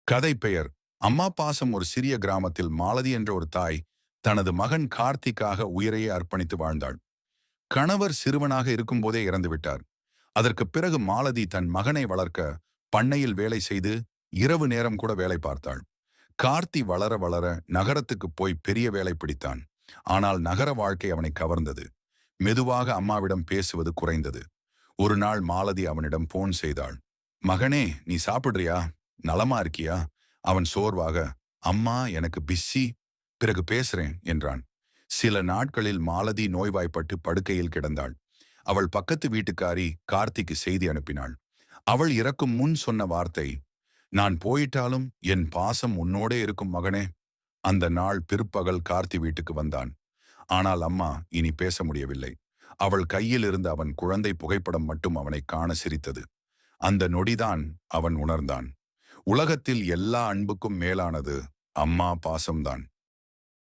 கதை பெயர் அம்மா பாசம். ஒரு சிறிய கிராமத்தில் மாலதி என்ற ஒரு தாய் தனது மகன் கார்த்திக்காக உயிரையே அர்ப்பணித்து வாழ்ந்தாள். கணவர் சிறுவனாக இருக்கும்போதே இறந்து விட்டார். அதற்கு பிறகு மாலதி தன் மகனை வளர்க்க பண்ணையில் வேலை செய்து இரவு நேரம் கூட வேலை பார்த்தாள். கார்த்தி வளர வளர நகரத்துக்கு போய் பெரிய வேலை பிடித்தான். ஆனால் நகர வாழ்க்கை அவனை கவர்ந்தது. மெதுவாக அம்மாவிடம் பேசுவது குறைந்தது. ஒரு நாள் மாலதி அவனிடம் போன் செய்தாள். மகனே, நீ சாப்பிடுறியா? நலமா இருக்கியா? அவன் சோர்வாக, அம்மா எனக்கு பிஸி, பிறகு பேசுறேன் என்றான். சில நாட்களில் மாலதி நோய்வாய்ப்பட்டு படுக்கையில் கிடந்தாள். அவள் பக்கத்து வீட்டுக்காரி கார்த்திக்கு செய்தி அனுப்பினாள். அவள் இறக்கும் முன் சொன்ன வார்த்தை, நான் போயிட்டாலும் என் பாசம் உன்னோடே இருக்கும் மகனே. அந்த நாள் பிற்பகல் கார்த்தி வீட்டுக்கு வந்தான். ஆனால் அம்மா இனி பேச முடியவில்லை. அவள் கையில் இருந்த அவன் குழந்தை புகைப்படம் மட்டும் அவனை காண சிரித்தது. அந்த நொடிதான் அவன் உணர்ந்தான், உலகத்தில் எல்லா அன்புக்கும் மேலானது அம்மா பாசம்தான்.